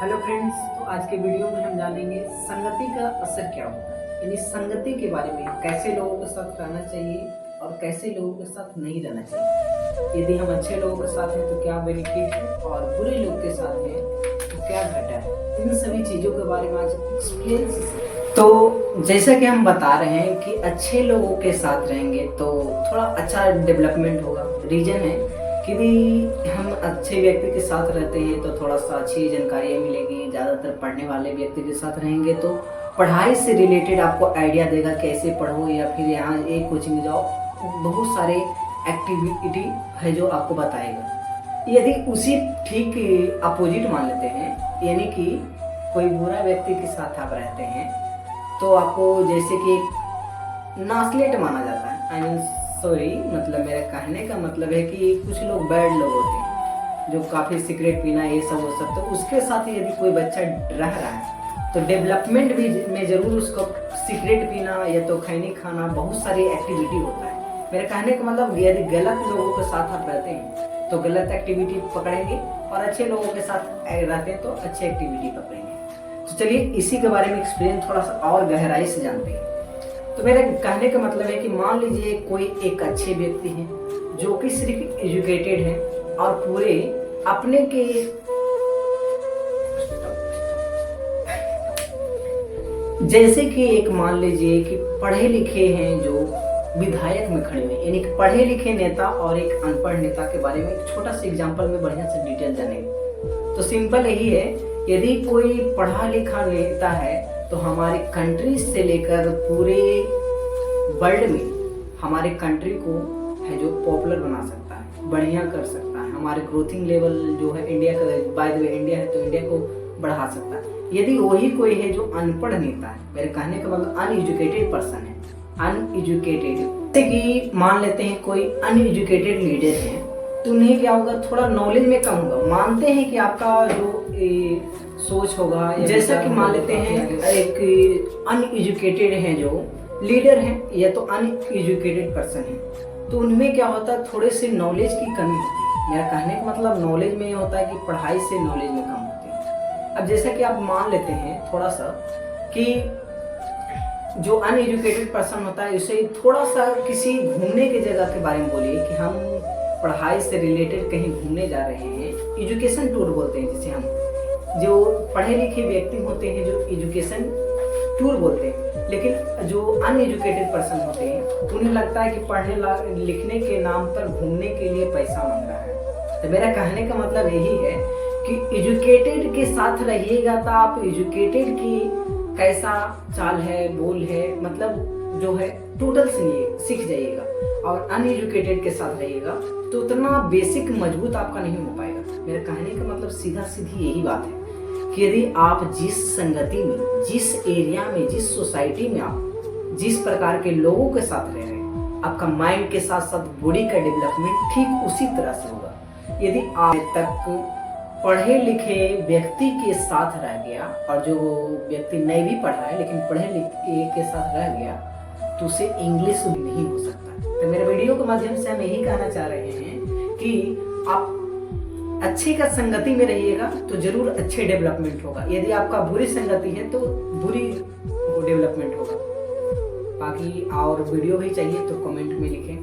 Hello friends, तो आज के वीडियो में हम जानेंगे संगति का असर क्या होता है, यानी संगति के बारे में, कैसे लोगों के साथ रहना चाहिए और कैसे लोगों के साथ नहीं रहना चाहिए। यदि हम अच्छे लोगों के साथ हैं तो क्या बेनिफिट है और बुरे लोग के साथ हैं तो क्या घटा है, इन सभी चीज़ों के बारे में आज एक्सपीरियंस। तो जैसा कि हम बता रहे हैं कि अच्छे लोगों के साथ रहेंगे तो थोड़ा अच्छा डेवलपमेंट होगा। रीजन है कि भी हम अच्छे व्यक्ति के साथ रहते हैं तो थोड़ा सा अच्छी जानकारियाँ मिलेगी। ज़्यादातर पढ़ने वाले व्यक्ति के साथ रहेंगे तो पढ़ाई से रिलेटेड आपको आइडिया देगा कैसे पढ़ो, या फिर यहाँ एक कोचिंग में जाओ, बहुत सारे एक्टिविटी है जो आपको बताएगा। यदि उसी ठीक अपोजिट मान लेते हैं, यानी कि कोई बुरा व्यक्ति के साथ आप रहते हैं तो आपको जैसे कि नास्लेट माना जाता है। आई मीन सॉरी, मतलब मेरा कहने का मतलब है कि कुछ लोग बैड लोग होते हैं जो काफ़ी सिगरेट पीना ये सब हो सकता है। तो उसके साथ यदि कोई बच्चा रह रहा है तो डेवलपमेंट भी में ज़रूर उसको सिगरेट पीना या तो खैनी खाना, बहुत सारी एक्टिविटी होता है। मेरे कहने का मतलब यदि गलत लोगों के साथ आप रहते हैं तो गलत एक्टिविटी पकड़ेंगे और अच्छे लोगों के साथ रहते हैं तो अच्छी एक्टिविटी पकड़ेंगे। तो चलिए इसी के बारे में एक्सपीरियंस थोड़ा सा और गहराई से जानते हैं। तो मेरे कहने का मतलब है कि मान लीजिए कोई एक अच्छे व्यक्ति हैं जो कि सिर्फ एजुकेटेड हैं और पूरे अपने के जैसे कि एक मान लीजिए कि पढ़े लिखे हैं जो विधायक में खड़े हुए, यानी कि पढ़े लिखे नेता और एक अनपढ़ नेता के बारे में एक छोटा सा एग्जांपल में बढ़िया से डिटेल जानेंगे। तो सिंपल यही है, यदि कोई पढ़ा लिखा नेता है तो हमारे कंट्री से लेकर पूरे वर्ल्ड में हमारे कंट्री को है जो पॉपुलर बना सकता है, बढ़िया कर सकता है। हमारे ग्रोथिंग लेवल जो है इंडिया का, बाय द वे इंडिया है तो इंडिया को बढ़ा सकता है। यदि वही कोई है जो अनपढ़ नेता है, मेरे कहने का मतलब अनएजुकेटेड पर्सन है, अनएजुकेटेड, जैसे कि मान लेते हैं कोई अनएजुकेटेड लीडर है तो उन्हें क्या होगा, थोड़ा नॉलेज में कम होगा। मानते हैं कि आपका जो सोच होगा, जैसा कि मान लेते हैं एक अनएजुकेटेड है जो लीडर हैं या तो अनएजुकेटेड पर्सन है, तो उनमें क्या होता है, थोड़े से नॉलेज की कमी होती है। मेरा कहने का मतलब नॉलेज में ये होता है कि पढ़ाई से नॉलेज में कम होती है। अब जैसा कि आप मान लेते हैं थोड़ा सा कि जो अनएजुकेटेड पर्सन होता है उसे थोड़ा सा किसी घूमने की जगह के बारे में बोलिए कि हम पढ़ाई से रिलेटेड कहीं घूमने जा रहे हैं, एजुकेशन टूर बोलते हैं जिसे हम, जो पढ़े लिखे व्यक्ति होते हैं जो एजुकेशन टूर बोलते हैं। लेकिन जो अनएजुकेटेड पर्सन होते हैं उन्हें लगता है कि पढ़ने लिखने के नाम पर घूमने के लिए पैसा मांग रहा है। तो मेरा कहने का मतलब यही है कि एजुकेटेड के साथ रहिएगा तो आप एजुकेटेड की कैसा चाल है, बोल है, मतलब जो है टोटल सीख जाइएगा, और अनएजुकेटेड के साथ रहिएगा तो उतना बेसिक मजबूत आपका नहीं हो पाएगा। मेरे कहने का मतलब सीधा सीधी यही बात है कि यदि आप जिस संगति में, जिस एरिया में, जिस सोसाइटी में आप जिस प्रकार के लोगों के साथ रह रहे हैं, आपका माइंड के साथ साथ बॉडी का डेवलपमेंट ठीक उसी तरह से होगा। यदि आज तक पढ़े लिखे व्यक्ति के साथ रह गया और जो व्यक्ति नहीं भी पढ़ा है लेकिन पढ़े लिखे के साथ रह गया तो उसे इंग्लिश नहीं हो सकता। तो मेरे वीडियो के माध्यम से हम यही कहना चाह रहे हैं कि आप अच्छे का संगति में रहिएगा तो जरूर अच्छे डेवलपमेंट होगा। यदि आपका बुरी संगति है तो बुरी डेवलपमेंट होगा। बाकी और वीडियो भी चाहिए तो कमेंट में लिखें।